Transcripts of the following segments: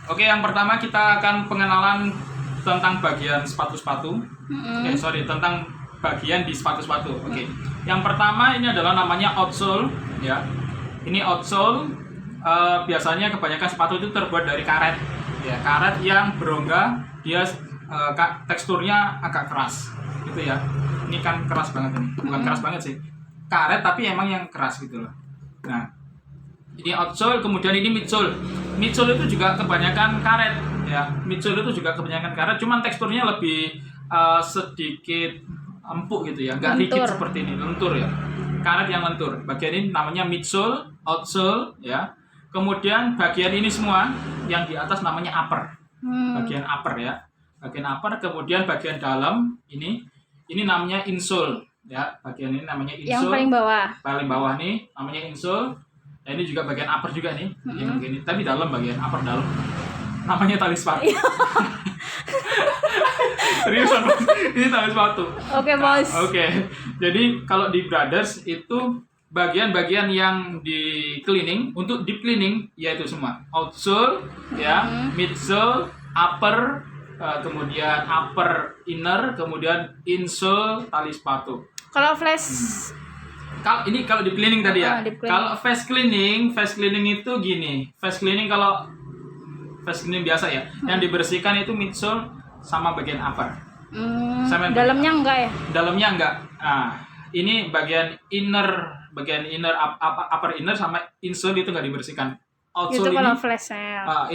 Oke, yang pertama kita akan pengenalan tentang bagian sepatu-sepatu. Tentang bagian di sepatu-sepatu. Oke. Yang pertama ini adalah namanya outsole, ya. Ini outsole biasanya kebanyakan sepatu itu terbuat dari karet, ya. Karet yang berongga, dia teksturnya agak keras, gitu ya. Ini kan keras banget ini, bukan keras banget sih. Karet tapi emang yang keras gitu loh. Nah, ini outsole, kemudian ini midsole. Midsole itu juga kebanyakan karet, ya. Midsole itu juga kebanyakan karet, cuman teksturnya lebih sedikit empuk gitu ya, nggak rigid seperti ini, lentur ya. Karet yang lentur. Bagian ini namanya midsole, outsole, ya. Kemudian bagian ini semua yang di atas namanya upper. Bagian upper ya. Bagian upper, kemudian bagian dalam ini namanya insole, ya. Bagian ini namanya insole. Yang paling bawah. Paling bawah nih namanya insole. Nah, ini juga bagian upper juga nih, yang begini. Tapi dalam bagian upper dalam namanya tali sepatu. Seriusan, ini tali sepatu. Oke, bos. Oke. Jadi kalau di Brothers itu bagian-bagian yang di cleaning, untuk deep cleaning yaitu semua outsole, ya, midsole, upper, kemudian upper inner, kemudian insole, tali sepatu. Kalau flash Kalau di cleaning tadi ya. deep cleaning. Kalau face cleaning itu gini. Face cleaning biasa ya. Yang dibersihkan itu midsole sama bagian upper. Dalamnya enggak ya? Dalamnya enggak. Nah, ini bagian upper inner sama insole itu enggak dibersihkan. Outsole Itu kalau ini flash sale.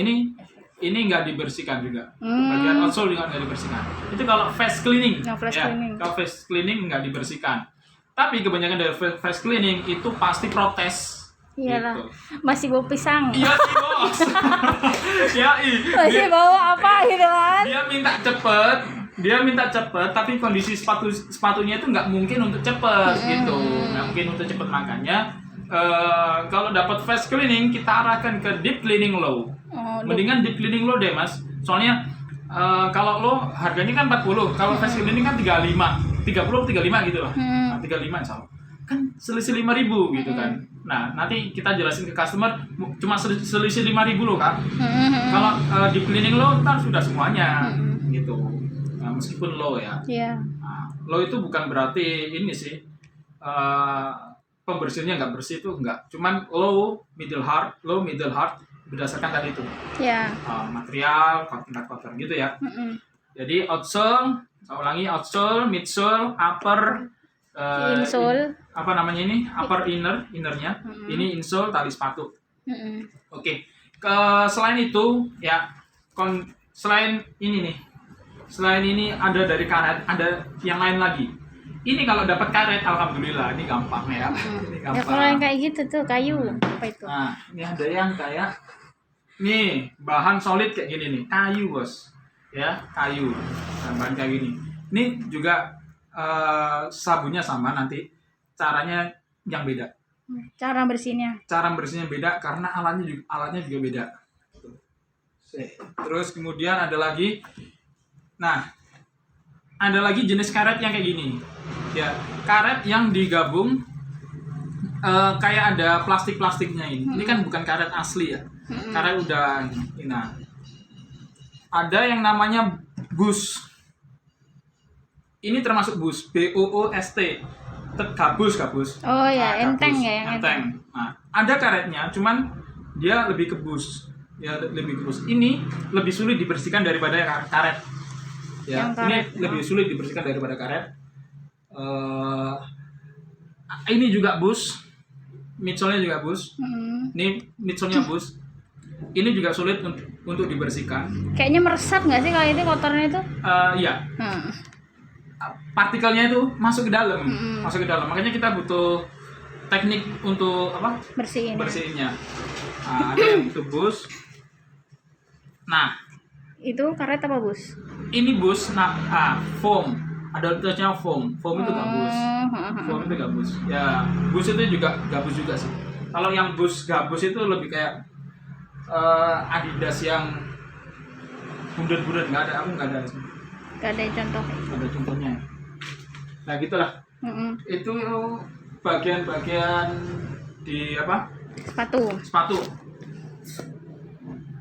ini enggak dibersihkan juga. Bagian outsole juga enggak dibersihkan. Itu kalau face cleaning. Cleaning. Kalau face cleaning enggak dibersihkan. Tapi kebanyakan dari face cleaning itu pasti protes. Iyalah. Gitu. Masih bau pisang. Iya sih, bos. Masih bawa apa gitu kan? Dia minta cepet, tapi kondisi sepatunya itu nggak mungkin untuk cepet gitu, nggak mungkin untuk cepet. Makanya kalau dapat face cleaning kita arahkan ke deep cleaning low. Mendingan deep cleaning low deh mas, soalnya kalau lo harganya kan 40, kalau face cleaning kan 30 gitu lah. 35 insya Allah. Kan selisih 5.000 gitu kan. Nah, nanti kita jelasin ke customer cuma selisih 5.000 loh, Kak. Kalau di cleaning lo ntar sudah semuanya gitu. Nah, meskipun low ya. Iya. Nah, low itu bukan berarti ini sih pembersihnya nggak bersih itu enggak. Cuman low, middle hard berdasarkan tadi itu. Iya. Material, tingkat kotor gitu ya. Jadi outsole, saya ulangi, outsole, midsole, upper, insole, apa namanya ini, upper innernya, ini insole, tali sepatu. Oke. Selain itu ya, selain ini ada dari karet, ada yang lain lagi. Ini kalau dapat karet, alhamdulillah, ini gampang ya. Ini gampang. Ya kalau yang kayak gitu tuh kayu apa itu? Nah, ini ada yang kayak nih, bahan solid kayak gini nih, kayu bos, ya, kayu, nah, bahan kayak gini. Ini juga sabunnya sama, nanti caranya yang beda. Cara bersihnya Beda karena alatnya juga beda. Terus kemudian ada lagi, jenis karet yang kayak gini, ya, karet yang digabung kayak ada plastiknya ini. Ini kan bukan karet asli ya. Karet udah ini. Nah, ada yang namanya bus. Ini termasuk bus, BOOST. Gabus. Oh ya, enteng ya, yang enteng. Nah, ada karetnya, cuman dia lebih ke bus. Ini lebih sulit dibersihkan daripada karet. Ya, ini lebih sulit dibersihkan daripada karet. Ini juga bus. Midsole-nya juga bus. Ini midsole-nya bus. Ini juga sulit untuk dibersihkan. Kayaknya meresap nggak sih kalau itu kotornya itu? Iya. Partikelnya itu masuk ke dalam. Makanya kita butuh teknik untuk apa? Bersihinnya. Nah, ada yang itu bus. Nah, itu karet apa bus? ini bus. Foam. Ada tulisnya foam. Foam itu gabus. Ya, bus itu juga gabus juga sih. Kalau yang bus gabus itu lebih kayak Adidas yang bulat-bulat, nggak ada contoh. Ada contohnya. Nah, gitulah. Itu bagian-bagian di apa? Sepatu.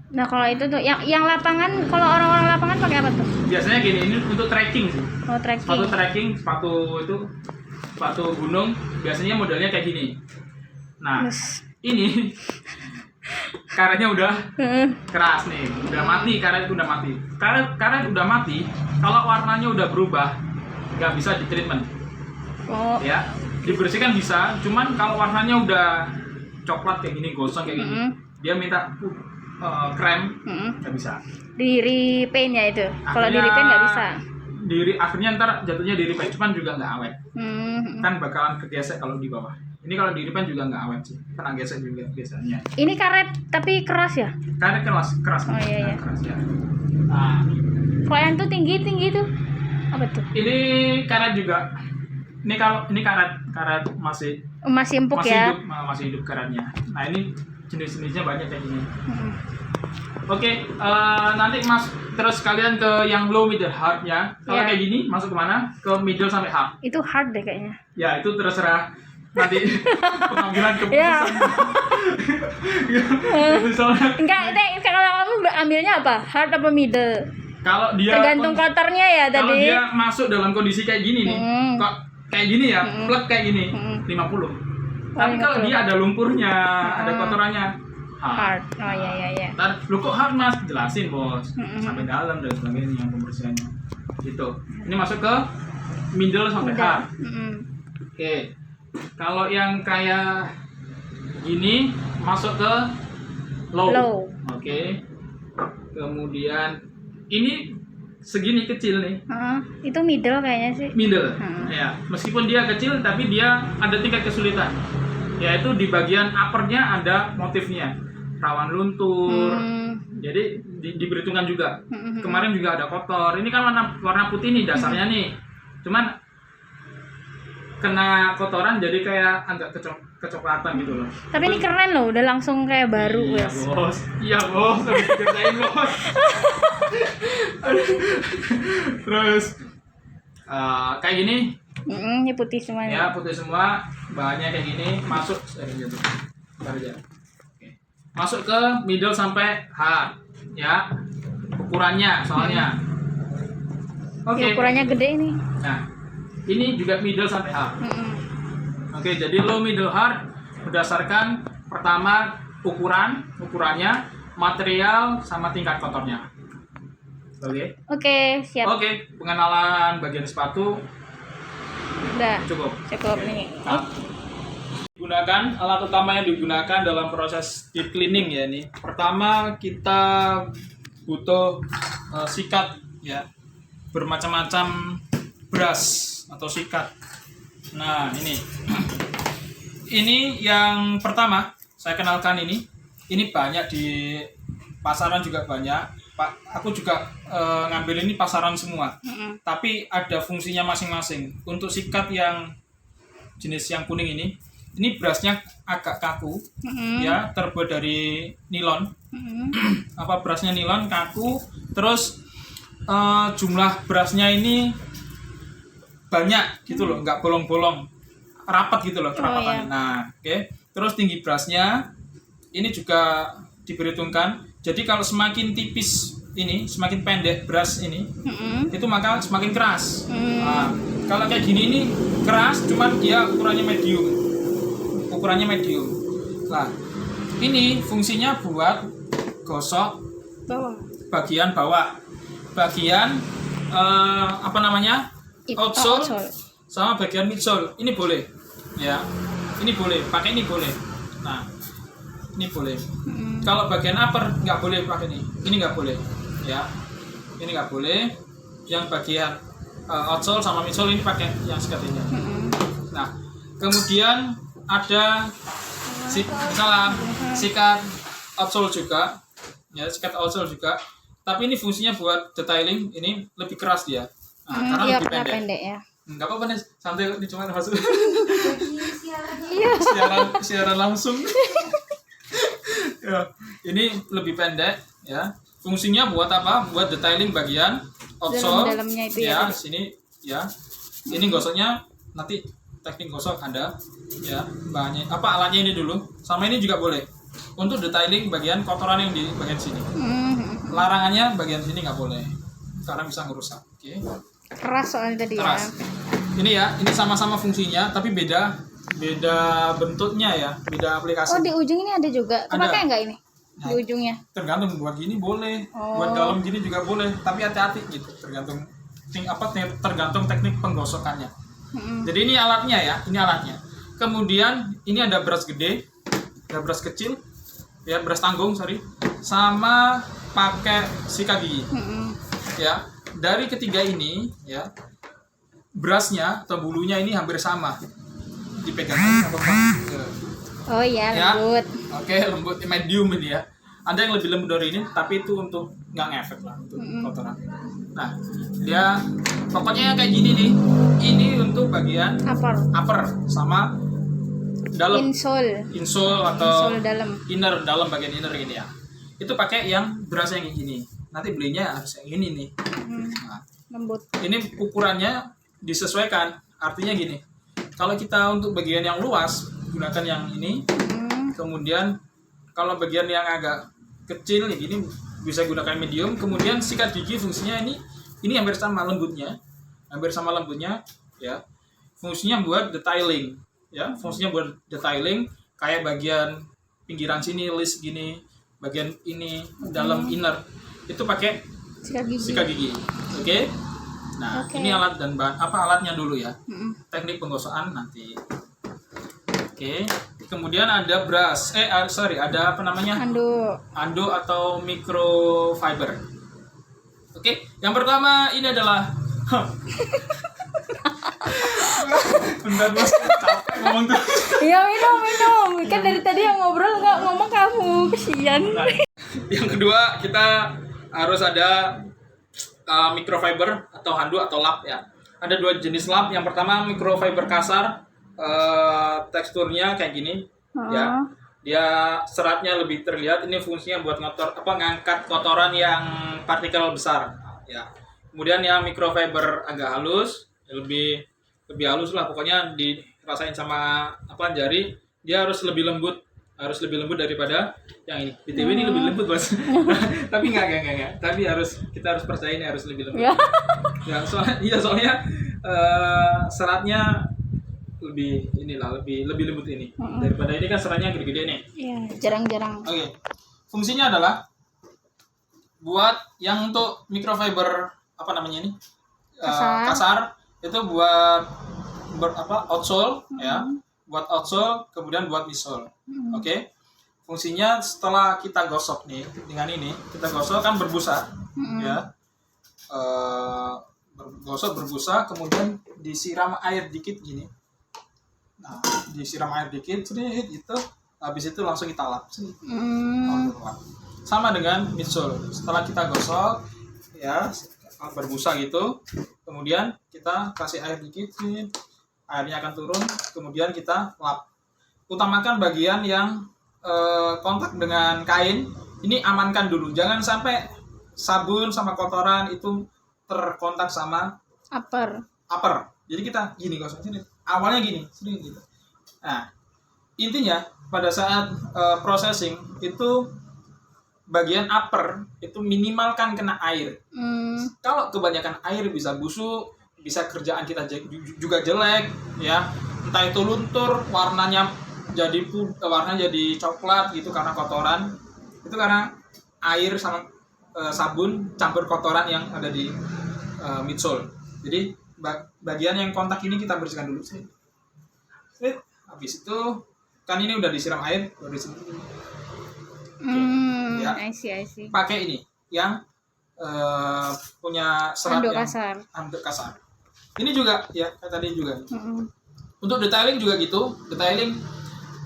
Nah, kalau itu tuh yang lapangan, kalau orang-orang lapangan pakai apa tuh? Biasanya gini, ini untuk trekking sih. Oh, trekking. Sepatu trekking, sepatu gunung, biasanya modelnya kayak gini. Nah, Terus. ini karetnya udah Heeh. keras nih, udah mati, karet udah mati. Karet udah mati, kalau warnanya udah berubah, nggak bisa di treatment. Oh. Ya, dibersihkan bisa, cuman kalau warnanya udah coklat kayak gini, gosong kayak gini, dia minta krem, nggak bisa. Di repaint ya itu. Kalau di Akhirnya- repaint nggak bisa. Akhirnya ntar jatuhnya di repaint, cuman juga nggak awet. Hmm. Kan bakalan kegesek kalau di bawah. Ini kalau di repaint juga nggak awet sih, kena gesek juga biasanya. Ini karet tapi keras ya? Karet keras. Oh, iya, iya. Keras ya. Nah, Kalau yang tuh tinggi tuh apa tuh? ini karet juga. Ini karet masih Masih empuk ya? masih hidup karetnya. Nah, ini jenis-jenisnya banyak kayak gini. Hmm. Oke, nanti mas terus kalian ke yang low middle hard ya. Kalau Iya. kayak gini masuk kemana? Ke middle sampai hard. Itu hard deh kayaknya. Ya itu terserah nanti pengambilan Ya. keputusan. Itu soalnya Enggak, kalau kamu ambilnya apa? Hard apa middle? kalau dia Tergantung kotornya ya kalau tadi. dia masuk dalam kondisi kayak gini nih, kok kayak gini ya, plek kayak gini, 50. Tapi kalau 50. dia ada lumpurnya, ada kotorannya, Hard. Oh iya. Ntar, lu kok hard mas? Jelasin bos, sampai dalam dan sebagainya pembersihannya. Gitu. Ini masuk ke middle sampai hard. Oke. Kalau yang kayak gini masuk ke low. Low. Oke. Kemudian ini segini kecil nih. Itu middle kayaknya sih. Middle. Ya, meskipun dia kecil tapi dia ada tingkat kesulitan. Yaitu di bagian uppernya ada motifnya. Rawan luntur. Jadi diperhitungkan juga. Kemarin juga ada kotor. Ini kan warna putih nih dasarnya nih. Cuman kena kotoran jadi kayak agak kecoklatan gitu loh. Tapi ini keren loh, udah langsung kayak baru Iya wes. bos, iya bos, habis dikerjain bos. Terus kayak gini, Ini putih ya semuanya. putih semua, bahannya kayak gini, masuk, bentar aja. Oke. Masuk ke middle sampai hard, ya ukurannya soalnya. Oke. Ukurannya gede ini. Nah, ini juga middle sampai hard. Oke, jadi low middle hard berdasarkan pertama ukurannya, material sama tingkat kotornya. Oke. Oke, siap. Oke, pengenalan bagian sepatu Udah. cukup. Cukup nih. Nah, gunakan alat utama yang digunakan dalam proses deep cleaning ya ini. Pertama kita butuh sikat ya. Bermacam-macam brush atau sikat. Nah, ini. Ini yang pertama saya kenalkan ini. Ini banyak di pasaran juga banyak. Pak, aku juga ngambil ini pasaran semua. Tapi ada fungsinya masing-masing. Untuk sikat yang jenis yang kuning ini brushnya agak kaku, ya terbuat dari nilon. Apa brushnya nilon kaku. Terus jumlah brushnya ini banyak gitu loh, nggak bolong-bolong, rapat gitu loh kerapatannya. Nah, oke. Terus tinggi brushnya ini juga diperhitungkan. Jadi kalau semakin tipis ini, semakin pendek brush ini, itu maka semakin keras. Nah, kalau kayak gini ini keras, cuman dia ukurannya medium. Nah, ini fungsinya buat gosok bagian bawah, bagian outsole sama bagian midsole. Ini boleh, ya. Ini boleh, pakai ini boleh. Nah, ini boleh. Kalau bagian upper nggak boleh pakai ini. Ini nggak boleh, ya. Ini nggak boleh. Yang bagian outsole sama midsole ini pakai yang sikat ini. Nah, kemudian ada misalnya sikat outsole juga, ya sikat outsole juga. Tapi ini fungsinya buat detailing. Ini lebih keras dia. Nah, karena lebih pendek. Ya. Nggak apa-apa nih, santai ini cuma masuk. Iya. siaran langsung. Ya, ini lebih pendek ya. Fungsinya buat apa? Buat detailing bagian outsole. Dalamnya itu ya. ya. Sini ya. Ini gosoknya nanti teknik gosok ada ya. Bahannya apa alatnya ini dulu. Sama ini juga boleh. untuk detailing bagian kotoran yang di bagian sini. Larangannya bagian sini nggak boleh karena bisa ngerusak. Oke. Keras soalnya tadi Keras. ya. Ini ya, ini sama-sama fungsinya tapi beda bentuknya ya, beda aplikasi. Oh, di ujung ini ada juga. Ada. Kepakai nggak ini? Nah, Di ujungnya. tergantung buat gini boleh, buat dalam gini juga boleh, tapi hati-hati gitu, tergantung tergantung teknik penggosokannya. Jadi ini alatnya ya, ini alatnya. Kemudian ini ada brush gede, ada brush kecil, ya brush tanggung sama pakai sikat gigi. Ya, dari ketiga ini ya, brushnya atau bulunya ini hampir sama, dipegang apa Oh iya, ya. lembut. Oke, lembut, medium ini ya. Ada yang lebih lembut dari ini, tapi itu untuk nggak ngefek lah untuk kotoran. Nah, dia pokoknya kayak gini nih. Ini untuk bagian upper sama dalam. Insole Atau dalam. dalam bagian inner ini ya. Itu pakai yang brush yang kayak gini. Nanti belinya harus yang ini nih. Nah, Lembut. ini ukurannya disesuaikan. Artinya gini. Kalau kita untuk bagian yang luas gunakan yang ini. Kemudian kalau bagian yang agak kecil ya gini bisa gunakan medium. Kemudian sikat gigi fungsinya ini hampir sama lembutnya. Ya. Fungsinya buat detailing ya. Fungsinya buat detailing kayak bagian pinggiran sini list gini, bagian ini dalam inner itu pakai sikat gigi. Oke. Nah, ini alat dan bahan alatnya dulu ya. Teknik penggosokan nanti. Oke. Kemudian ada brush. Ada apa namanya? Ando atau microfiber. Oke. Yang pertama ini adalah bentar bos, capek ngomong tuh. Iya, minum. Kan dari tadi yang ngobrol nggak ngomong kamu, kesian. Yang kedua kita harus ada microfiber atau handuk atau lap ya. Ada dua jenis lap. Yang pertama microfiber kasar. Teksturnya kayak gini ya, dia seratnya lebih terlihat. Ini fungsinya buat ngangkat kotoran yang partikel besar ya. Kemudian yang microfiber agak halus, lebih halus lah pokoknya, dirasain sama jari, dia harus lebih lembut daripada yang ini. BTW ini lebih lembut bos. Tapi enggak, tapi kita harus percaya ini harus lebih lembut ya, soalnya seratnya lebih lembut ini daripada ini kan seratnya gede-gede nih. Iya, jarang-jarang. Oke. Fungsinya adalah buat yang untuk microfiber ini kasar itu buat outsole ya, buat outsole kemudian buat midsole. Oke. Fungsinya setelah kita gosok nih dengan ini, kita gosok kan berbusa ya. Berbusa kemudian disiram air dikit gini. Nah, disiram air dikit sedikit gitu, habis itu langsung kita lap sedikit. Sama dengan midsole, setelah kita gosok ya berbusa gitu, kemudian kita kasih air dikit, airnya akan turun, kemudian kita lap. Utamakan bagian yang kontak dengan kain, ini amankan dulu, jangan sampai sabun sama kotoran itu terkontak sama upper. Jadi kita gini gosok sini. Awalnya gini, sedikit gitu. Nah, intinya pada saat processing itu bagian upper itu minimalkan kena air. Kalau kebanyakan air bisa busuk, bisa kerjaan kita juga jelek, ya. Entah itu luntur, warnanya jadi coklat gitu karena kotoran. Itu karena air sama sabun campur kotoran yang ada di midsole. Jadi bagian yang kontak ini kita bersihkan dulu sih. Habis itu kan ini udah disiram air, udah disiram. Ya. I see. Pakai ini yang punya serat handuk kasar. Ini juga ya kayak tadi juga. Untuk detailing juga gitu. Detailing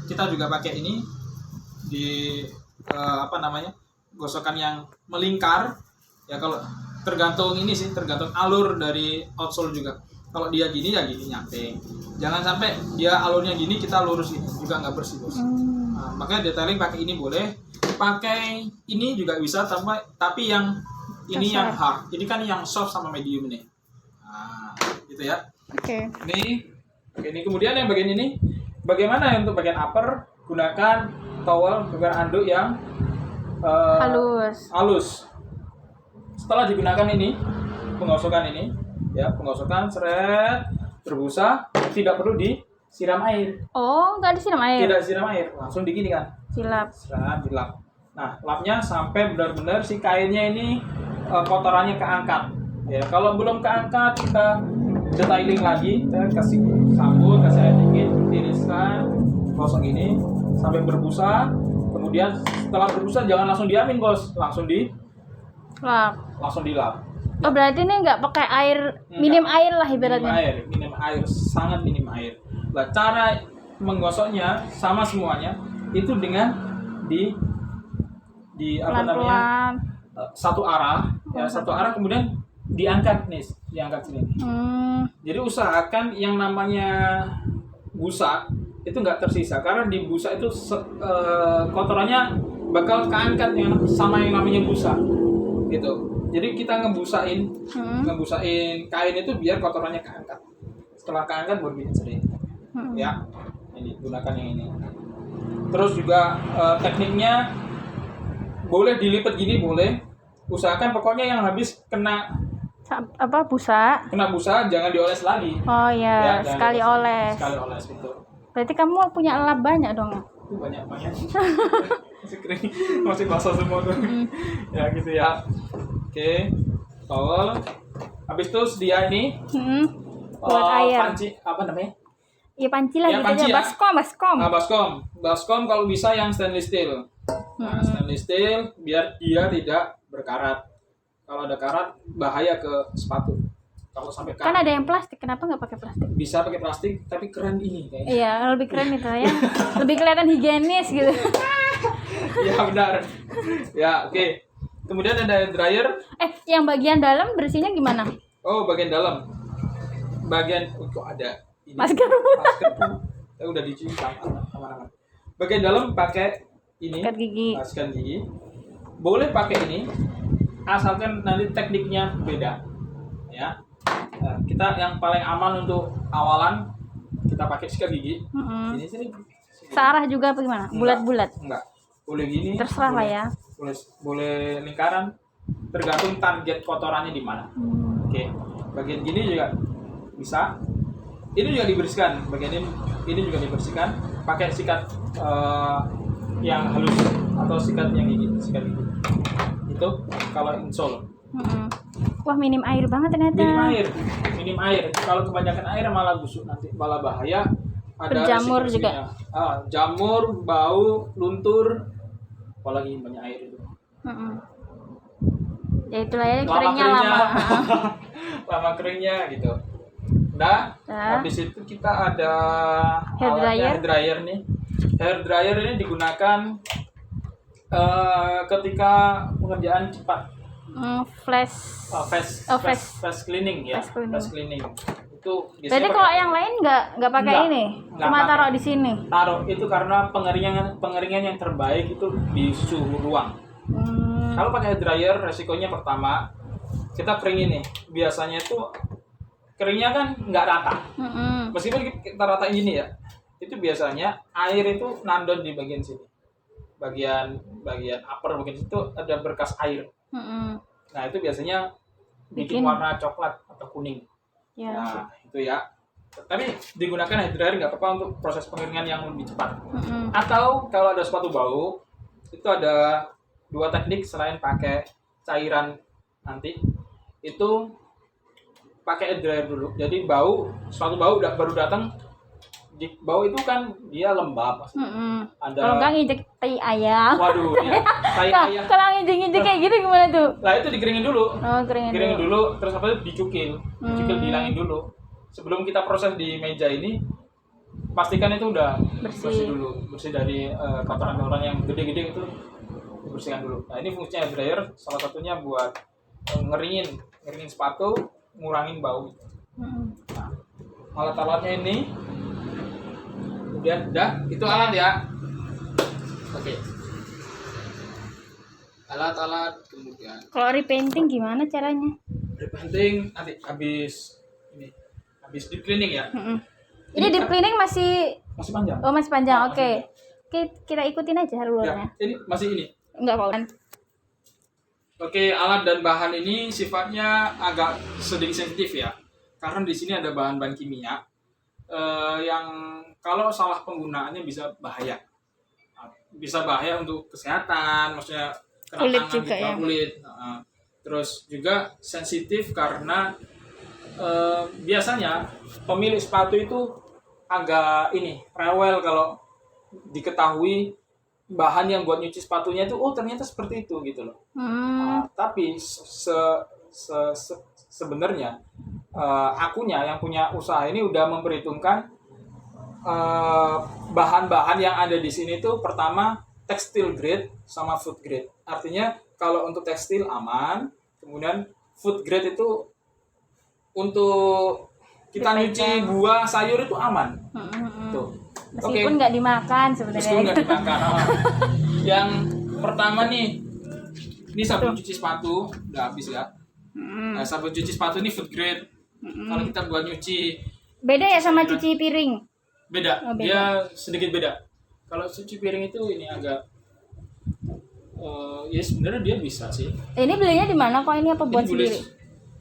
kita juga pakai ini di gosokan yang melingkar ya. Kalau tergantung alur dari outsole juga. Kalau dia gini ya gini nyamping. Jangan sampai dia alurnya gini kita lurus ini juga nggak bersih bos. Nah, makanya detailing pakai ini boleh, pakai ini juga bisa, tapi yang ini kasar. Yang hard. Ini kan yang soft sama medium nih. Nah, gitu ya. Oke. Ini kemudian yang bagian ini, bagaimana untuk bagian upper? Gunakan towel paper anduk yang halus. Setelah digunakan ini, penggosokan ini, ya penggosokan seret berbusa, tidak perlu disiram air. Oh, nggak disiram air? Tidak disiram air, langsung digini kan? Silap. Seret, dilap. Nah, lapnya sampai benar-benar si kainnya ini kotorannya keangkat. Ya, kalau belum keangkat kita detailing lagi, kita kasih sabun, kasih air dikit, tiriskan, gosok ini sampai berbusa. Kemudian setelah berbusa jangan langsung diamin bos, langsung Lap. dilap. Oh, berarti ini nggak pakai air, minim air lah ibaratnya. Minim air, sangat minim air. Nah, cara menggosoknya sama semuanya itu dengan di apa namanya, satu arah, ya satu arah, kemudian diangkat nih, diangkat sini. Jadi usahakan yang namanya busa itu nggak tersisa, karena di busa itu kotorannya bakal keangkat yang sama yang namanya busa, gitu. Jadi kita ngebusain kain itu biar kotorannya keangkat. Setelah keangkat baru bikin sering. Ya, ini gunakan yang ini. Terus juga tekniknya boleh dilipat gini, boleh. Usahakan pokoknya yang habis kena busa. Kena busa jangan dioles lagi. Oh iya, ya, sekali oles. Sekali oles gitu. Berarti kamu punya lap banyak dong? Banyak. Masih kering, masih basah semua tuh. Ya gitu ya. Oke, towel. Habis itu sedia ini. Buat air. Panci, apa namanya? Iya, panci lah, ya, gitu panci aja. Ya. Baskom kalau bisa yang stainless steel. Nah, stainless steel biar dia tidak berkarat. Kalau ada karat bahaya ke sepatu. Kalau sampai karat. Kan ada yang plastik, kenapa nggak pakai plastik? Bisa pakai plastik, tapi keren ini kayaknya. Iya, lebih keren itu ya. Lebih kelihatan higienis gitu. Ya benar. Ya, oke. Kemudian ada hair dryer. Yang bagian dalam bersihnya gimana? Oh, bagian dalam. Kok ada ini. Masker. Udah dicuci sama. Bagian dalam pakai ini. Sikat gigi. Sikat gigi. Boleh pakai ini, asalkan nanti tekniknya beda. Ya. Nah, kita yang paling aman untuk awalan kita pakai sikat gigi. Ini sini. Searah juga apa gimana? Bulat-bulat. Enggak. Boleh gini. Terserah lah ya. Boleh lingkaran, tergantung target kotorannya di mana. Oke. Bagian gini juga bisa. Ini juga dibersihkan. Bagian ini juga dibersihkan pakai sikat yang halus atau sikat yang gigi, sikat gigi. Itu kalau insole. Wah, minim air banget ternyata. Minim air. Kalau kebanyakan air malah busuk nanti, malah bahaya. Ada berjamur juga. Jamur, bau, luntur, apalagi banyak air itu. Ya itulah ya, keringnya lama. Lama keringnya gitu. Udah. Habis itu kita ada hair dryer nih. Hair dryer ini digunakan ketika pengerjaan cepat. Fast cleaning ya. Fast cleaning. Itu jadi kalau yang lain nggak pakai ini, cuma taruh di sini. Taruh itu karena pengeringan yang terbaik itu di suhu ruang. Kalau pakai dryer resikonya pertama kita keringin nih. Biasanya itu keringnya kan nggak rata. Meskipun kita ratain gini ya, itu biasanya air itu nandon di bagian sini. Bagian upper bagian situ ada berkas air. Nah itu biasanya bikin warna coklat atau kuning. Ya. Nah itu ya. Tapi digunakan hair dryer nggak apa-apa untuk proses pengeringan yang lebih cepat. Atau kalau ada sepatu bau, itu ada 2 teknik selain pakai cairan nanti. Itu pakai hair dryer dulu. Jadi sepatu bau baru datang. Bau itu kan dia lembab. Kalau nggak nginjek tai ayam. Waduh, ya. Tai ayam. Kalau nginjek kayak gitu gimana tuh? Lah itu dikeringin dulu. Keringin dulu. Terus apa itu dicukil. Dihilangin dulu. Sebelum kita proses di meja ini, pastikan itu udah bersih dulu. Bersih dari kotoran-kotoran yang gede-gede itu dibersihkan dulu. Nah, ini fungsinya hair dryer salah satunya buat ngeringin sepatu, ngurangin bau. Nah, alat-alatnya ini kemudian udah itu alat ya. Oke. Alat-alat kemudian. Kalau repainting gimana caranya? Repainting nanti habis deep cleaning ya. Ini deep cleaning masih panjang. Oh, masih panjang. Oke. kita ikutin aja Ya, alurnya. ini masih ini. Enggak apa-apa. Oke, alat dan bahan ini sifatnya agak sedikit sensitif ya, karena di sini ada bahan-bahan kimia yang kalau salah penggunaannya bisa bahaya untuk kesehatan, maksudnya kena Kulit tangan juga gitu, ya. kulit. Terus juga sensitif karena biasanya pemilik sepatu itu agak rewel kalau diketahui bahan yang buat nyuci sepatunya itu ternyata seperti itu gitu loh. Tapi sebenarnya akunya yang punya usaha ini udah memperhitungkan bahan-bahan yang ada di sini tuh pertama textile grade sama food grade. Artinya kalau untuk tekstil aman, kemudian food grade itu untuk kita nyuci buah sayur itu aman. Tuh. Meskipun nggak dimakan sebenarnya. Meskipun nggak dimakan. Yang pertama nih, ini sabun cuci sepatu udah habis ya. Nah, sabun cuci sepatu ini food grade. Kalau kita buat nyuci Beda ya sama cuci piring. beda, Oh, beda. dia sedikit beda. Kalau cuci piring itu ini agak ya sebenarnya dia bisa sih. Ini belinya di mana kok? Ini apa buat sendiri?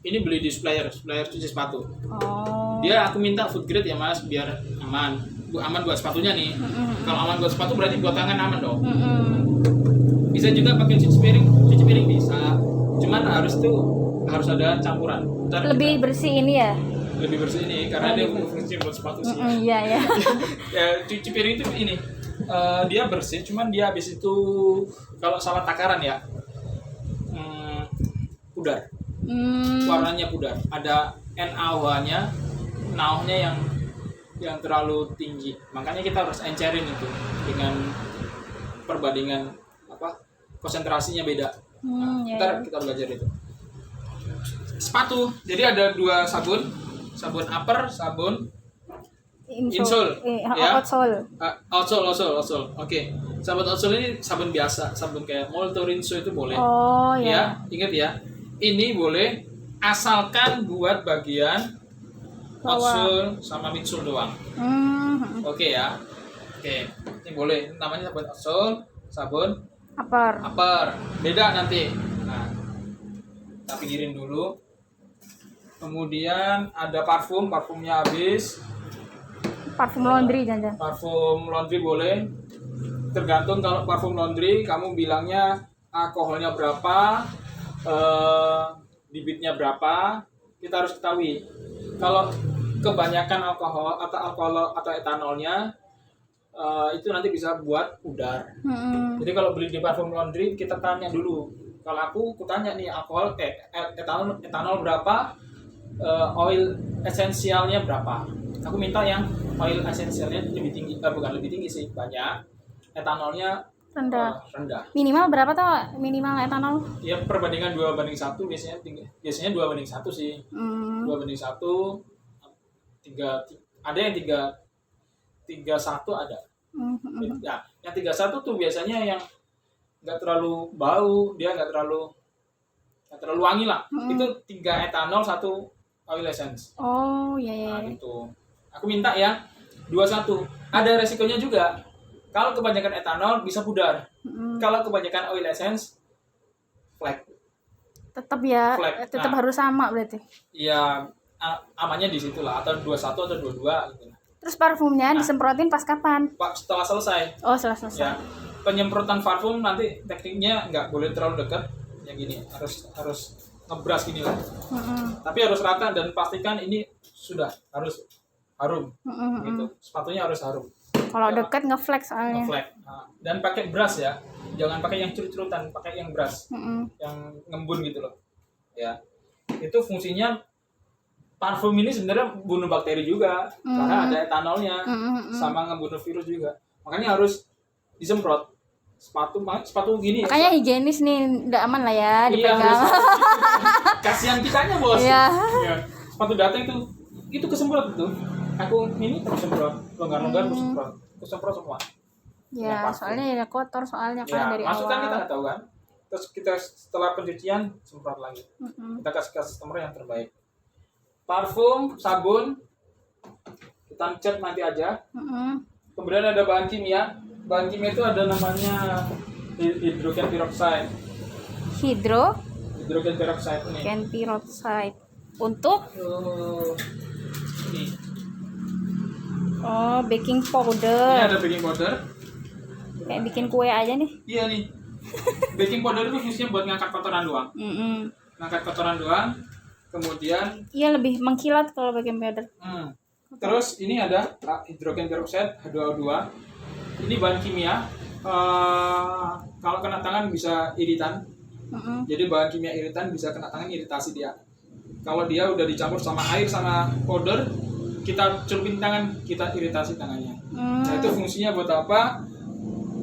Ini beli di supplier cuci sepatu. Oh. Dia aku minta food grade ya Mas biar aman. Aman buat sepatunya nih. Kalau aman buat sepatu berarti buat tangan aman dong. Bisa juga pakai cuci piring bisa. Cuman harus ada campuran. Lebih bersih ini ya? Lebih bersih ini karena dia fungsi buat sepatu sih. Iya ya. Ya, cuci piring itu ini dia bersih, cuman dia habis itu kalau salah takaran ya pudar. Warnanya pudar. Ada NaOH-nya, NaOH-nya yang terlalu tinggi. Makanya kita harus encerin itu dengan perbandingan konsentrasinya beda. Ntar kita belajar itu. Sepatu. Jadi ada 2 sabun upper, sabun insole. Ya. Outsole. Oke. Sabun outsole ini sabun biasa, sabun kayak Molto Rinso itu boleh. Oh ya. Ya, ingat ya. Ini boleh asalkan buat bagian outsole sama midsole doang. Oke ya. Oke. Ini boleh. Namanya sabun outsole, sabun upper. Beda nanti. Nah, kita pikirin dulu. Kemudian ada parfumnya habis. Parfum laundry jangan. Parfum laundry boleh. Tergantung kalau parfum laundry kamu bilangnya alkoholnya berapa, bibitnya berapa, kita harus ketahui. Kalau kebanyakan alkohol atau etanolnya itu nanti bisa buat pudar. Jadi kalau beli di parfum laundry kita tanya dulu. Kalau aku tanya nih etanol berapa, oil esensialnya berapa. Aku minta yang oil esensialnya lebih tinggi, bukan lebih tinggi sih, banyak. Etanolnya Rendah. rendah. Minimal berapa tuh minimal etanol? Ya perbandingan 2:1 biasanya tinggi. Biasanya 2:1 sih. 2:1, 3 ada yang 3:1 ada. Ya, yang 3:1 tuh biasanya yang nggak terlalu bau, dia nggak terlalu wangi lah. Itu 3 etanol, 1 oil essence. Oh iya. Nah, gitu. Aku minta ya 2:1. Ada resikonya juga. Kalau kebanyakan etanol bisa pudar. Kalau kebanyakan oil essence flake. Tetap ya, tetap harus sama berarti. Iya, amannya di situ lah, atau 21 atau 22 gitu. Terus parfumnya disemprotin pas kapan? Setelah selesai. Oh, setelah selesai. Ya. Penyemprotan parfum nanti tekniknya nggak boleh terlalu dekat. Yang gini, harus ngebras gini lah. Tapi harus rata dan pastikan ini sudah harus harum. Gitu. Sepatunya harus harum. Kalau dekat ngeflex soalnya. Nah, dan pakai brush ya. Jangan pakai yang curut-curutan, pakai yang brush. Yang ngembun gitu loh. Ya. Itu fungsinya parfum ini sebenarnya bunuh bakteri juga karena ada etanolnya. Sama ngebunuh virus juga. Makanya harus disemprot. Sepatu gini makanya ya. Higienis nih, udah aman lah ya dipegang. Iya, kasihan kitanya, Bos. Iya. Ya. Sepatu datang itu kesemprot itu. Aku ini tersemprot, longgar-longgar kesemprot semua. Ya, soalnya ya kotor soalnya kan Ya, dari maksud awal. kan kita nggak tahu kan. Terus kita setelah pencucian semprot lagi. Kita kasih ke customer yang terbaik. Parfum, sabun, kita cat nanti aja. Kemudian ada bahan kimia. bahan kimia itu ada namanya hidrogen peroxide. Hidrogen peroxide ini. Peroxide. Untuk Ini. baking Ini powder. ada baking powder. Kayak bikin kue aja nih. Iya nih. Baking powder itu fungsinya buat ngangkat kotoran doang. Ngangkat kotoran doang. Kemudian Iya, lebih mengkilat kalau baking powder. Terus ini ada hidrogen peroxide H2O2. Ini bahan kimia. Kalau kena tangan bisa iritan. Jadi bahan kimia iritan bisa kena tangan, iritasi dia. Kalau dia udah dicampur sama air sama powder, kita celupin tangan, kita iritasi tangannya. Nah itu fungsinya buat apa?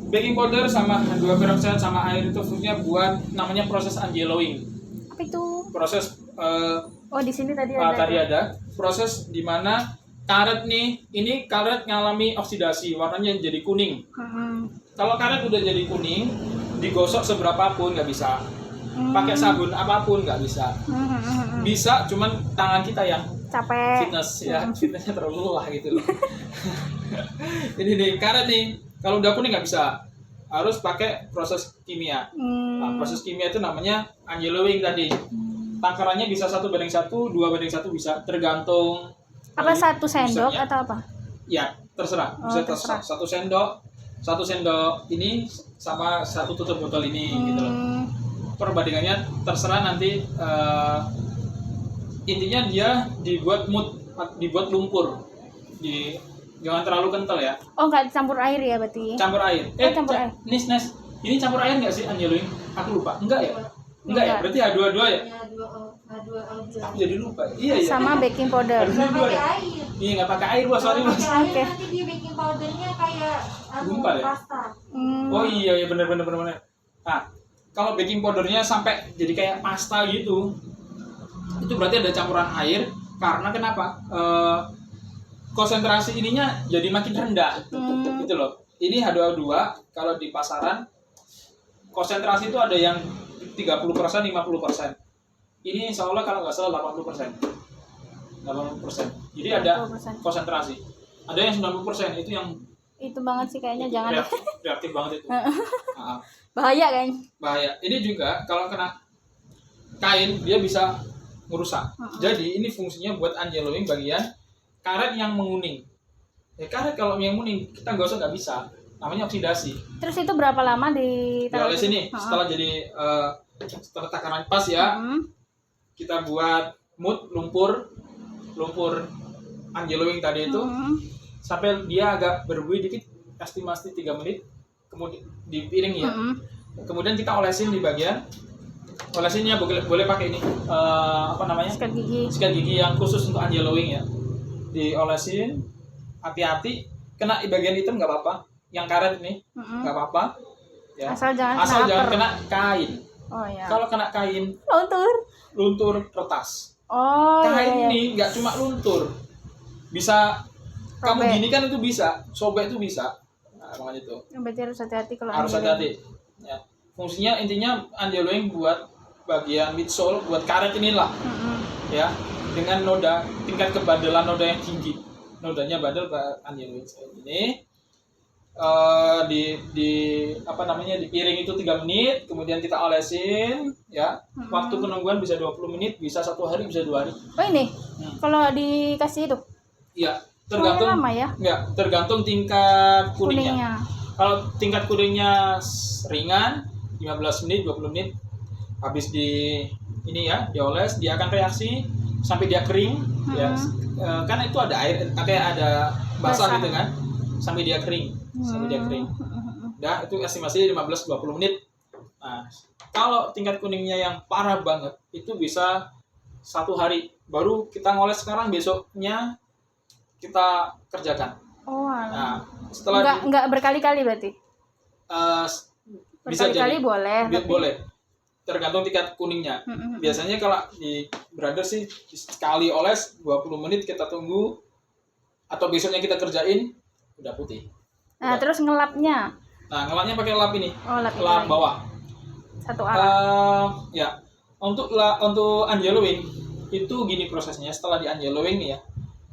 Baking powder sama H2O peroxide sama air itu fungsinya buat namanya proses angeloing. Apa itu? Proses Di sini tadi ada. ada proses di mana karet nih, ini karet ngalami oksidasi, warnanya jadi kuning. Kalau karet udah jadi kuning, digosok seberapapun nggak bisa. Pakai sabun apapun nggak bisa. Bisa, cuman tangan kita yang Capek. fitness ya, fitnessnya terlalu lelah gitu loh. Ini nih karet nih, kalau udah kuning nggak bisa, harus pakai proses kimia. Nah, proses kimia itu namanya angeloing tadi. Takarannya bisa 1:1, 2:1 bisa, tergantung. Apa 1 sendok usernya. atau apa? Ya, terserah. Bisa terserah. 1 sendok ini sama 1 tutup botol ini gitu loh. Perbandingannya terserah nanti. Intinya dia dibuat lumpur. Jangan terlalu kental ya. Nggak campur air ya berarti? Campur air. Campur air. Nes. Ini campur air nggak sih angeloing? Aku lupa. Enggak ya? Enggak ya? Berarti H2O2 ya? Aku jadi lupa. Iya. Sama baking powder. Nggak pakai air. Iya, nggak pakai air, Mas. Sorry, Mas. Pakai air nanti dia baking powdernya kayak Gumpal ya? pasta. Oh iya benar. Nah, kalau baking powdernya sampai jadi kayak pasta gitu, itu berarti ada campuran air. Karena kenapa? Konsentrasi ininya jadi makin rendah, gitu loh. Ini H2O2 kalau di pasaran konsentrasi itu ada yang 30%, 50%. Ini insya Allah kalau nggak salah 80%. Jadi ada 80%. konsentrasi. Ada yang 90%, itu yang Itu banget sih kayaknya, jangan deh. reaktif banget itu. Bahaya kayaknya. Bahaya. Ini juga kalau kena kain dia bisa merusak. Jadi ini fungsinya buat angeloing bagian karet yang menguning. Karet kalau yang menguning kita gosok nggak bisa, namanya oksidasi. Terus itu berapa lama di Oleh sini setelah jadi setelah takaran pas ya, kita buat lumpur angeloing tadi itu sampai dia agak berbuih dikit, estimasi 3 menit, kemudian di piring ya. Kemudian kita olesin di bagian. Olesinnya boleh pakai ini sikat gigi yang khusus untuk angeloing ya. Diolesin, hati-hati kena bagian hitam nggak apa-apa, yang karet ini nggak apa-apa ya. Asal jangan kena kain. Kalau kena kain luntur retas. Kain ini nggak cuma luntur, bisa kamu gini kan, itu bisa sobek, itu bisa. Nah, makanya itu Berarti harus hati-hati kalau harus hati-hati ya. Fungsinya intinya angeloing buat bagian midsole, buat karet inilah ya, dengan tingkat kebandelan noda yang tinggi. Nodanya bandel angeloing ini di piring itu 3 menit, kemudian kita olesin ya. Waktu penungguan bisa 20 menit, bisa 1 hari, bisa 2 hari. Ini kalau dikasih itu Iya, tergantung lama ya? Enggak, tergantung tingkat kuningnya. Kalau tingkat kuningnya ringan, 15 menit, 20 menit, habis dioles, dia akan reaksi sampai dia kering ya. Kan itu ada air, kayak ada basah gitu kan, sampai dia kering. Dah, itu estimasi 15-20 menit. Nah, kalau tingkat kuningnya yang parah banget, itu bisa 1 hari. Baru kita ngoles sekarang, besoknya kita kerjakan. Nah, setelah nggak berkali-kali berarti? Bisa jadi boleh. Boleh. Tergantung tingkat kuningnya. Biasanya kalau di brother sih sekali oles 20 menit kita tunggu, atau besoknya kita kerjain udah putih. Terus ngelapnya? Nah, ngelapnya pakai lap ini. Lap bawah. Satu arah. Ya. Untuk angeloing itu gini prosesnya. Setelah di angeloing nih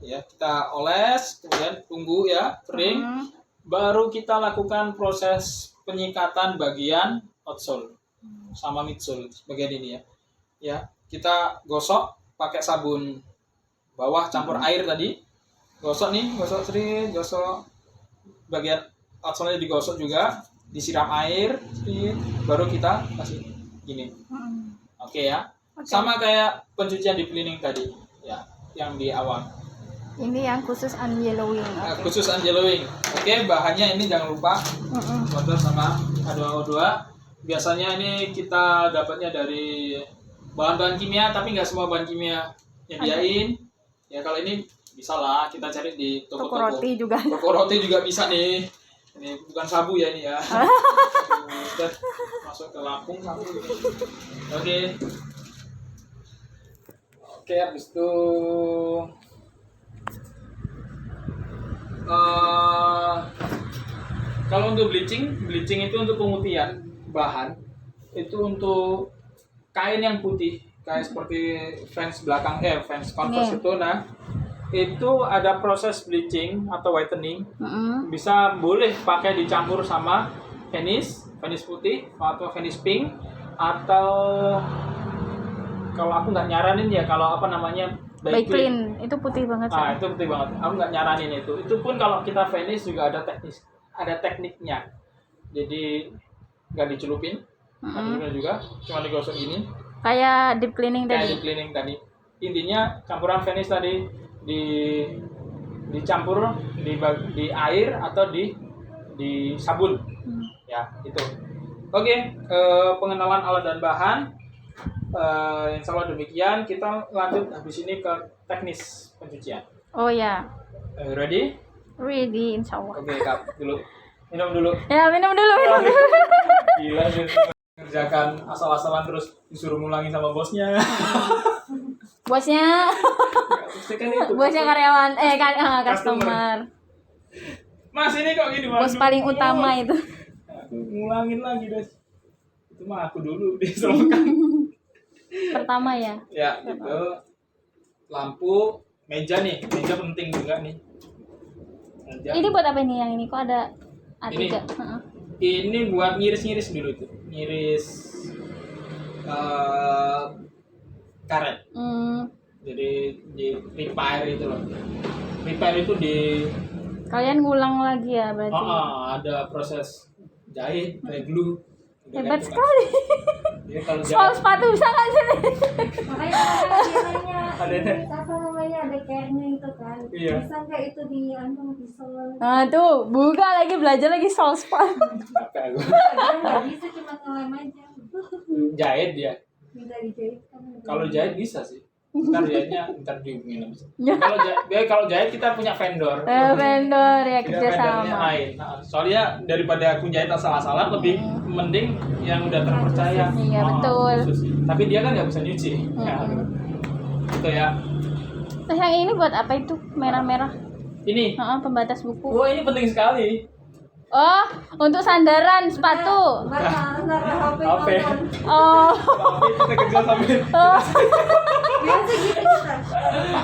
ya, kita oles, kemudian tunggu ya kering. baru kita lakukan proses penyikatan bagian outsole sama midsole bagian ini ya. Ya, kita gosok pakai sabun bawah campur air tadi. Gosok nih, gosok bagian outsole-nya digosok juga, disiram air, baru kita kasih gini. Oke ya. Sama kayak pencucian deep cleaning tadi ya, yang di awal. Ini yang khusus unyellowing. Khusus unyellowing. Oke, bahannya ini jangan lupa water sama H2O2. Biasanya ini kita dapatnya dari bahan-bahan kimia, tapi nggak semua bahan kimia nyediain. Ya kalau ini bisa lah kita cari di Toko toko-toko. roti juga. Toko roti juga bisa nih. Ini bukan sabu ya ini ya. Udah masuk ke Lampung sabu. Oke. Oke, habis itu kalau untuk bleaching itu untuk pemutihan bahan, itu untuk kain yang putih, kayak seperti fans belakang fans Converse itu. Nah, itu ada proses bleaching atau whitening, bisa boleh pakai dicampur sama vanish putih atau vanish pink, atau kalau aku nggak nyaranin ya kalau apa namanya By clean itu putih banget. Itu putih banget. Aku nggak nyaranin itu. Itu pun kalau kita vanish juga ada tekniknya. Jadi nggak dicelupin, juga cuma digosok gini. Kayak deep cleaning tadi. Intinya campuran vanish tadi dicampur di air atau di sabun. Ya itu. Oke, pengenalan alat dan bahan. Insya Allah demikian. Kita lanjut habis ini ke teknis pencucian. Oh ya. Ready? Ready, insya Allah. Oke, Kak, dulu. Minum dulu. Ya, minum dulu. Gila, ngerjakan asal-asalan terus disuruh ngulangin sama bosnya. Bosnya karyawan, customer. Mas, ini kok gini, Mas? Bos paling utama itu. Aku ngulangin lagi, Des. Itu mah aku dulu diselokan. Pertama ya. Ya, gitu. Lampu, meja penting juga nih. Meja. Ini buat apa nih yang ini? Kok ada Ini. A3? Ini buat ngiris dulu itu. Ngiris karet. Jadi di repair itu loh. Repair itu di Kalian ngulang lagi ya berarti? ada proses jahit, kayak glue. Hebat sekali. Jadi kalau Soal sepatu bisa nggak sih? Makanya Ada. ada kayaknya itu kan. Iya. Bisa nggak itu di pisau? Nah tuh, buka lagi belajar lagi soal sepatu. Apa aku? Nggak bisa cuma ngelem aja. Jahit dia. Minta dijahit kan. Kalau jahit bisa sih. Ntar dihubungin habis. Kalau jahit kita punya vendor. Vendor ya Kita kerja vendornya sama. lain. Nah, soalnya daripada aku jahit asal-asalan lebih mending yang udah terpercaya. Iya, betul. Khusus. Tapi dia kan nggak bisa nyuci. Ya, gitu ya. Terus yang ini buat apa itu? Merah-merah. Ini. Pembatas buku. Oh, ini penting sekali. Oh, untuk sandaran sepatu. Nggak HP. Oh. Tapi kita kerja sambil. Oh. Biasa gitu kita.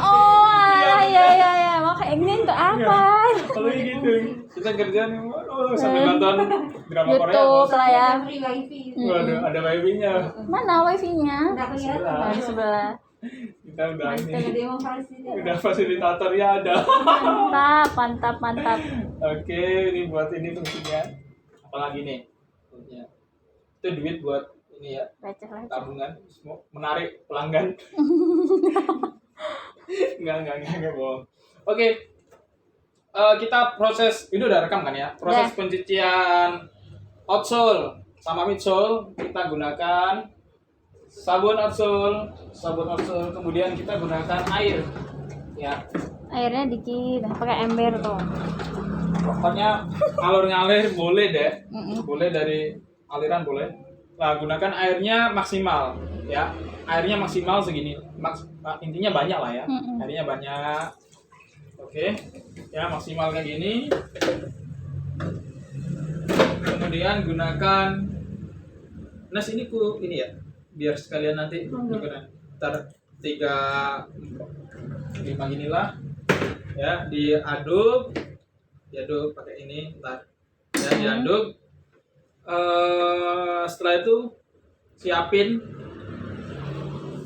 Oh, ya. Makanya ini untuk apa? Kalau gitu, kita kerja nih, waduh, sambil nonton drama Korea. YouTube lah ya. Free wifi. Waduh, ada wifi-nya. Mana wifi-nya? Nggak kelihatan. Nah, di sebelah. Kita udah ini. Demonstrasi. Udah fasilitatornya ada. Mantap. Oke, ini buat ini fungsinya. Apalagi nih? Fungsinya. Itu duit buat ini ya, Receh. tabungan, menarik pelanggan. Enggak bohong. Oke. Kita proses, ini udah rekam kan ya? Proses pencucian outsole sama midsole kita gunakan sabun outsole, kemudian kita gunakan air. Ya. Airnya dikit, pakai ember tuh. Pokoknya ngalir boleh deh. Boleh dari aliran boleh. Nah, gunakan airnya maksimal ya. Airnya maksimal segini. Intinya banyak lah ya. Airnya banyak. Oke. Ya, maksimal kayak gini. Kemudian gunakan ini ya. Biar sekalian nanti gunakan. Ntar 3-5 inilah. Ya, diaduk diaduk pakai ini, ntar ya diaduk. Setelah itu siapin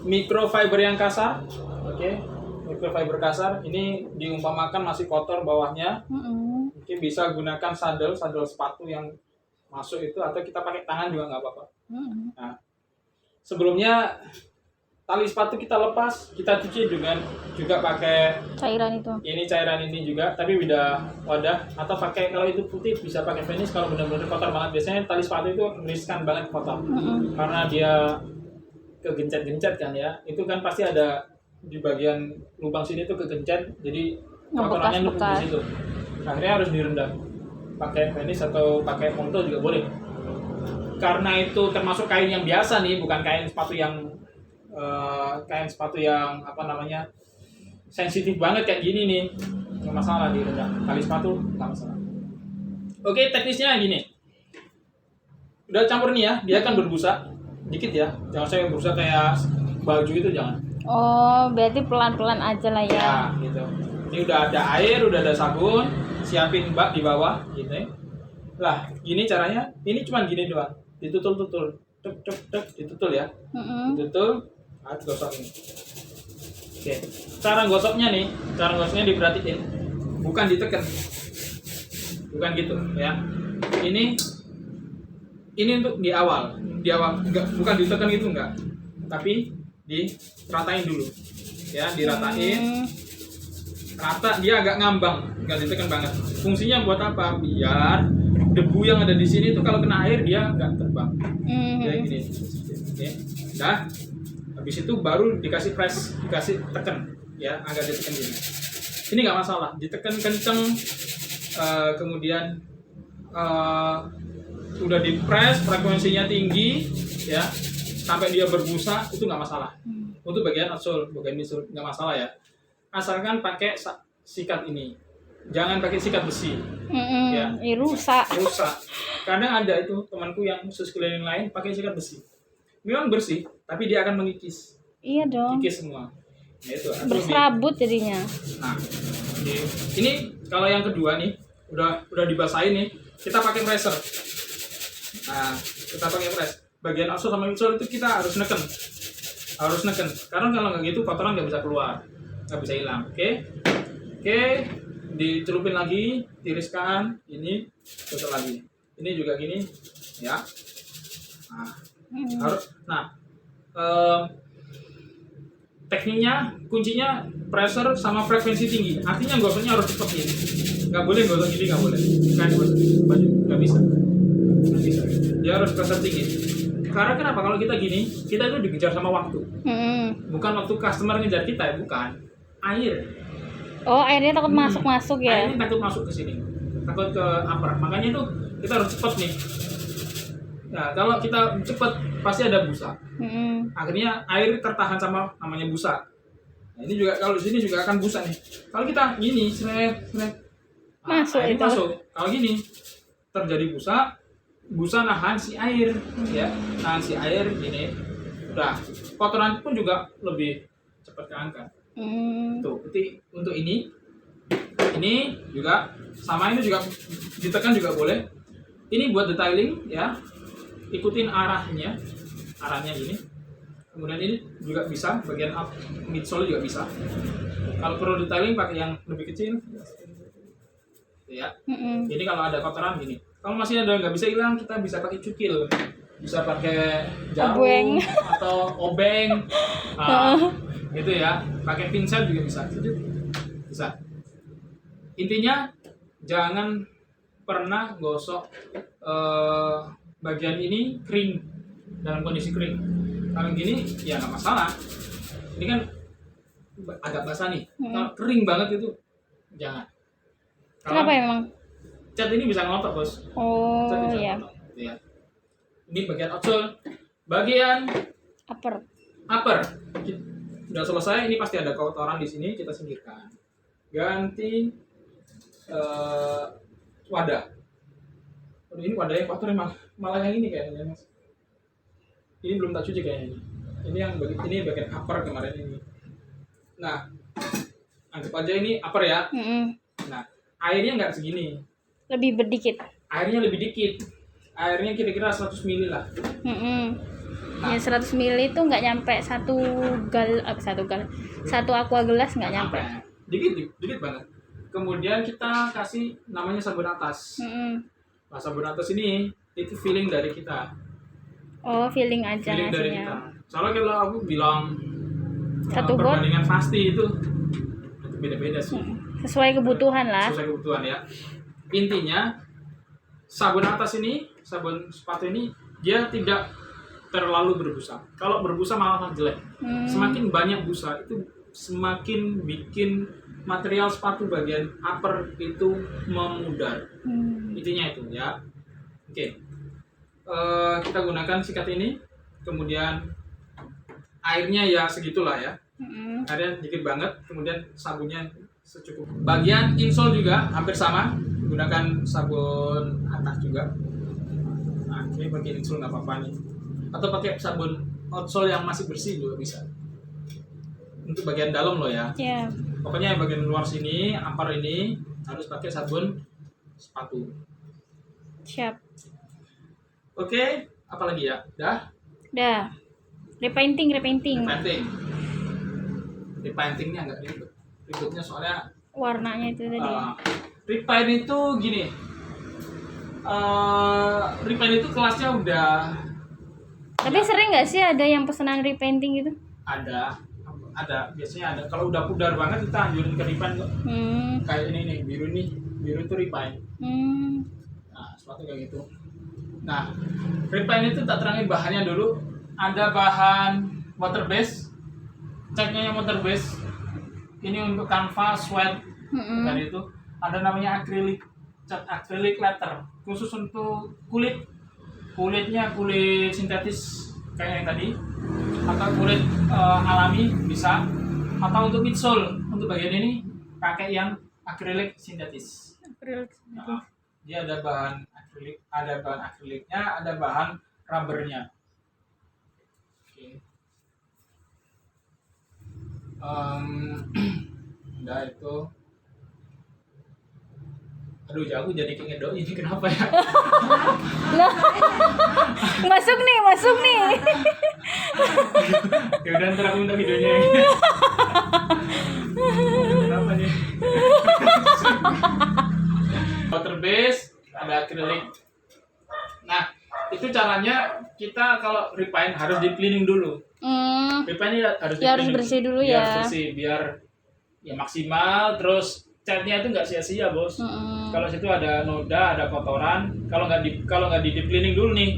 microfiber yang kasar, oke, microfiber kasar. Ini diumpamakan masih kotor bawahnya, mungkin bisa gunakan sandal sepatu yang masuk itu, atau kita pakai tangan juga nggak apa-apa. Nah, sebelumnya tali sepatu kita lepas, kita cuci dengan juga pakai Cairan itu. cairan ini juga, tapi beda wadah, atau pakai, kalau itu putih bisa pakai Vanish. Kalau benar-benar kotor banget, biasanya tali sepatu itu riskan banget kotor, karena dia kegencet-gencet kan ya, itu kan pasti ada di bagian lubang sini tuh kegencet, jadi kotorannya numpuk di situ. Akhirnya harus direndam pakai Vanish atau pakai Monto juga boleh, karena itu termasuk kain yang biasa nih, bukan kain sepatu yang apa namanya, sensitif banget kayak gini nih. Nggak masalah direndam tali sepatu, nggak masalah. Oke, teknisnya gini, udah campur nih ya, dia akan berbusa dikit ya, jangan saya berbusa kayak baju itu, jangan. Oh, berarti pelan-pelan aja lah ya. Ya gitu. Ini udah ada air, udah ada sabun, siapin bak di bawah gitu. Lah, gini caranya. Ini cuma gini doang. Ditutul-tutul. Tek, ditutul ya. Ditutul, gosok ini. Oke. Cara gosoknya diperhatiin. Bukan ditekan. Bukan gitu ya. Ini untuk di awal. Enggak, bukan ditekan gitu enggak. Tapi diratain dulu. Ya, diratain. Rata, dia agak ngambang, nggak ditekan banget. Fungsinya buat apa? Biar debu yang ada di sini itu kalau kena air dia nggak terbang. Kayak gini. Oke. Dah. Habis itu baru dikasih press, dikasih tekan, ya, agak ditekan gini. Ini nggak masalah, ditekan kenceng, kemudian udah di press, frekuensinya tinggi, ya, sampai dia berbusa, itu nggak masalah. Untuk bagian outsole, bagian midsole nggak masalah ya. Asalkan pakai sikat ini, jangan pakai sikat besi. Ya, rusak. Kadang ada itu temanku yang khusus keliling lain pakai sikat besi. Memang bersih, tapi dia akan mengikis. Iya dong. Kikis semua. Nah, itu. Berserabut jadinya. Nah, ini kalau yang kedua nih, udah dibasahin nih, kita pakai pressure. Nah, kita pakai press. Bagian outsole sama midsole itu kita harus neken. Karena kalau nggak gitu kotoran nggak bisa keluar. Nggak bisa hilang. Oke, dicelupin lagi, tiriskan, ini tutup lagi, ini juga gini ya. Tekniknya, kuncinya pressure sama frekuensi tinggi, artinya gosoknya harus cepet nih, nggak boleh gosok gini, nggak boleh kan digosok baju, nggak bisa, dia harus pressure tinggi. Karena kenapa? Kalau kita gini, kita itu dikejar sama waktu, bukan waktu customer ngejar kita ya, bukan. Air. Oh, airnya takut masuk ya? Airnya takut masuk ke sini, takut ke upper. Makanya itu kita harus cepet nih. Nah, kalau kita cepet pasti ada busa. Akhirnya air tertahan sama namanya busa. Nah, ini juga kalau di sini juga akan busa nih. Kalau kita gini, masuk itu. masuk. Kalau gini terjadi busa nahan si air, ya, nahan si air gini. Udah, kotoran pun juga lebih cepat keangkat. Tuh, untuk ini juga sama, ini juga ditekan juga boleh. Ini buat detailing ya, ikutin arahnya gini. Kemudian ini juga bisa, bagian up midsole juga bisa. Kalau perlu detailing pakai yang lebih kecil, ya. Jadi kalau ada kotoran gini, kalau masih ada nggak bisa hilang, kita bisa pakai cukil, bisa pakai jarum atau obeng. Gitu ya, pakai pinset juga bisa. Intinya jangan pernah gosok bagian ini kering, dalam kondisi kering. Kalau gini ya nggak masalah, ini kan agak basah nih. Kalau kering banget itu jangan. Kenapa emang? Cat ini bisa ngotot, bos. Oh iya. Ya. Ini bagian outsole, bagian upper. Udah selesai, ini pasti ada kotoran di sini, kita singkirkan. Ganti wadah. Ini wadah yang kotor malah yang ini kayaknya, Mas. Ini belum tak cuci kayaknya. Ini bagian upper kemarin ini. Nah, anggap aja ini upper ya. Nah, airnya nggak segini, Lebih berdikit. airnya lebih dikit, airnya kira-kira 100 ml lah. Ya 100 ml itu nggak nyampe satu aqua gelas nggak nyampe. Dikit banget. Kemudian kita kasih namanya sabun atas. Nah, sabun atas ini itu feeling dari kita, Oh, feeling aja feeling dari kita. ngasihnya. Soalnya kalau aku bilang Satu bot perbandingan pasti itu beda-beda sih. sesuai kebutuhan lah. Sesuai kebutuhan ya. Intinya sabun atas ini, sabun sepatu ini dia tidak terlalu berbusa. Kalau berbusa malah jelek. Semakin banyak busa itu semakin bikin material sepatu bagian upper itu memudar. Intinya itu ya. Oke. Kita gunakan sikat ini, kemudian airnya ya segitulah ya. Airnya dikit banget, kemudian sabunnya secukup. Bagian insole juga hampir sama, gunakan sabun atas juga. Nah, ini pakai insole nggak apa-apa nih. Atau pakai sabun outsole yang masih bersih juga bisa. Untuk bagian dalam loh ya. Ya. Pokoknya bagian luar sini, upper ini harus pakai sabun sepatu. Siap. Oke, apa lagi ya? Dah. Repainting. Repaintingnya nggak ribet. Ribetnya soalnya Warnanya itu tadi. repaint itu gini. Repaint itu kelasnya udah Tapi sering nggak sih ada yang pesanan repainting gitu? ada biasanya ada. Kalau udah pudar banget kita anjurin ke repaint kok. Kayak ini nih, biru itu repaint. Nah, sepatu kayak gitu. Nah, repaint itu tak terangin bahannya dulu. Ada bahan water base, catnya yang water base. Ini untuk kanvas, sweat, dan itu ada namanya acrylic, cat acrylic leather, khusus untuk kulitnya kulit sintetis kayak yang tadi, atau kulit alami bisa, atau untuk midsole untuk bagian ini pakai yang acrylic sintetis. Nah, dia ada bahan akriliknya, ada bahan rubbernya. Oke. Udah itu. Aduh, aku jadi keinget doi ini kenapa ya? Nah, masuk nih. Ya udah, ntar aku minta videonya. Kenapa nih? Water base, ada akrilik. Nah, itu caranya kita kalau repaint harus di cleaning dulu. Repaint ini harus Ya, harus bersih dulu ya. Harus bersih biar ya maksimal. Terus catnya itu nggak sia-sia, bos. Kalau situ ada noda, ada kotoran, kalau nggak di deep cleaning dulu nih,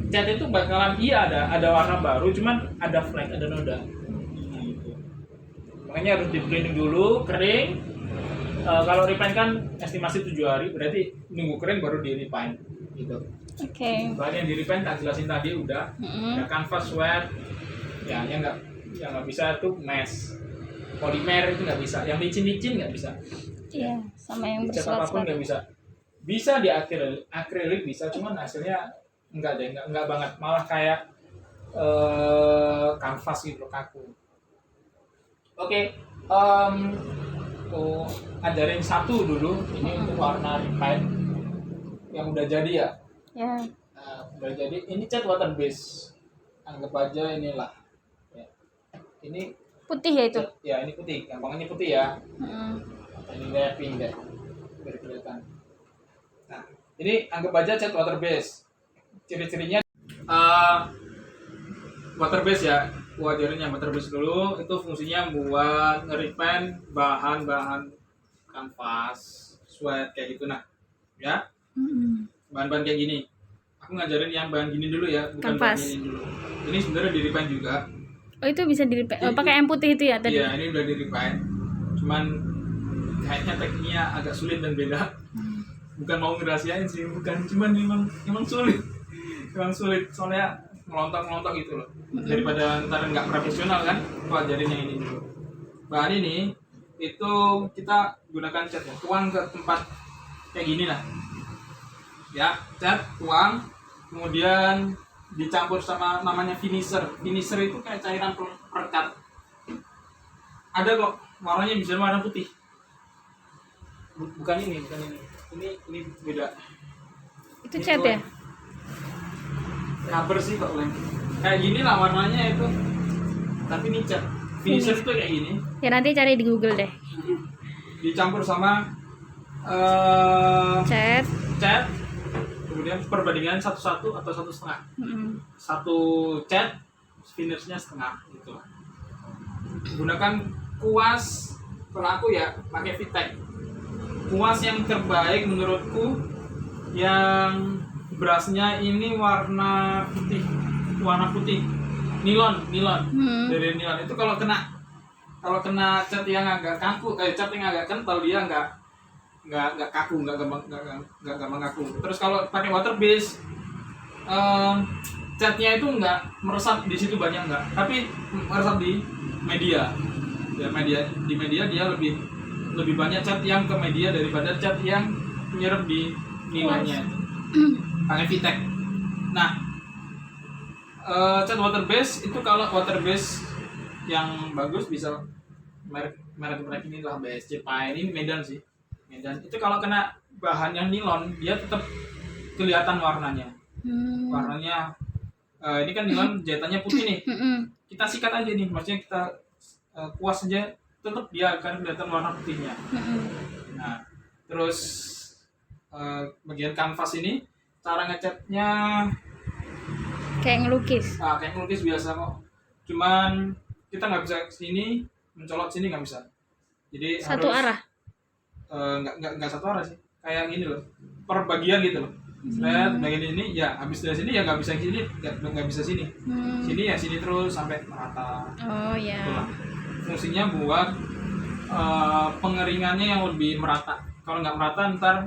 cat itu bakalan ada warna baru, cuman ada flek, ada noda. Nah, gitu. Makanya harus deep cleaning dulu, kering. Kalau repaint kan estimasi 7 hari, berarti nunggu kering baru di repaint gitu. Oke. Bahan yang di repaint tak jelasin tadi udah. Ada kanvas, sweat, ya yang nggak bisa tuh mesh, polimer itu nggak bisa, yang licin nggak bisa. Iya, sama yang Cat apapun berselat-selat. nggak bisa. Bisa di akrilik bisa, cuman hasilnya enggak banget, malah kayak kanvas gitu, kaku. Oke, ajarin satu dulu ini untuk warna repaint yang udah jadi ya. Ya. Nah, udah jadi, ini cat water base, anggap aja inilah ya. Ini Putih ya itu. ya, ini putih, gampangnya putih ya. Ini kayak pink deh, biar kelihatan. Nah, ini anggap aja cat water base. Ciri-cirinya water base ya. Gua ajarin yang water base dulu. Itu fungsinya buat nge-repaint bahan-bahan kanvas, sweat kayak gitu. Nah, ya. Bahan-bahan kayak gini. Aku ngajarin yang bahan gini dulu ya, bukan bahan Kanvas. ini dulu. Ini sebenarnya di-repaint juga. Oh, itu bisa pakai yang putih itu ya tadi. Iya, ini udah di-repaint. Cuman kayaknya tekniknya agak sulit dan beda. Bukan mau ngerahasiain sih, bukan, cuman memang sulit. Memang sulit, soalnya ngelontok gitu loh. Daripada ntar nggak profesional kan, aku ajarin yang ini dulu. Bahan ini itu kita gunakan cat ya, tuang ke tempat kayak gini lah. Ya, cat, tuang, kemudian dicampur sama namanya finisher. Finisher itu kayak cairan perekat. Ada kok warnanya bisa warna putih. bukan ini. Ini beda. Itu cat ya? Rubber sih Pak Leng. Kayak gini lah warnanya itu. Tapi ini cat. Finisher itu kayak gini. Ya nanti cari di Google deh. Dicampur sama Cat. cat. Kemudian perbandingan 1:1 atau 1,5. Satu cat, finishnya setengah gitu. Gunakan kuas. Kalau aku ya pakai Vitek. Kuas yang terbaik menurutku yang brushnya ini warna putih, nilon dari nilon. Itu kalau kena cat yang agak kaku, cat yang agak kental dia nggak kaku, nggak gampang kaku. Terus kalau pakai water base, catnya itu nggak meresap di situ banyak nggak, tapi meresap di media. Ya di media dia lebih banyak cat yang ke media daripada cat yang menyerap di nilonnya. Pakai Vitek. Nah, cat water base itu kalau water base yang bagus bisa merek ini lah, BSC Pine, ini Medan sih. Medan itu kalau kena bahan yang nilon dia tetap kelihatan warnanya. Warnanya ini kan nilon jahitannya putih nih. Kita sikat aja nih, maksudnya kita kuas aja tetap dia akan kelihatan warna putihnya. Nah, terus bagian kanvas ini cara ngecatnya Kayak ngelukis. kayak ngelukis biasa kok. Cuman kita nggak bisa sini mencolok sini nggak bisa. Jadi Satu harus, arah. nggak satu arah sih, kayak gini loh, per bagian gitu loh. Lihat bagian ini ya habis dari sini ya nggak bisa sini, nggak bisa sini. Sini ya sini terus sampai merata. Oh ya. Itulah. Fungsinya buat pengeringannya yang lebih merata. Kalau nggak merata ntar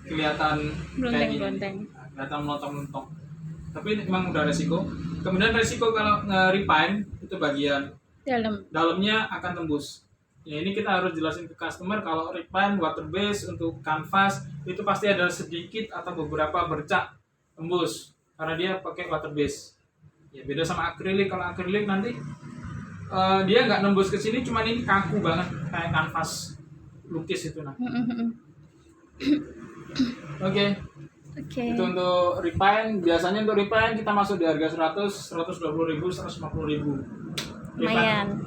kelihatan kayak gini. Blonteng. Kelihatan melontong-melontong. Tapi ini memang udah resiko. Kemudian resiko kalau nge-refine itu bagian dalamnya akan tembus. Ya ini kita harus jelasin ke customer kalau refine water base untuk kanvas itu pasti ada sedikit atau beberapa bercak tembus karena dia pakai water base. Ya beda sama akrilik. Kalau akrilik nanti dia nggak nembus ke sini, cuman ini kaku banget kayak kanvas lukis itu nah. Oke. Itu untuk refine. Biasanya untuk refine kita masuk di harga 100, 120.000, 150.000. Lumayan.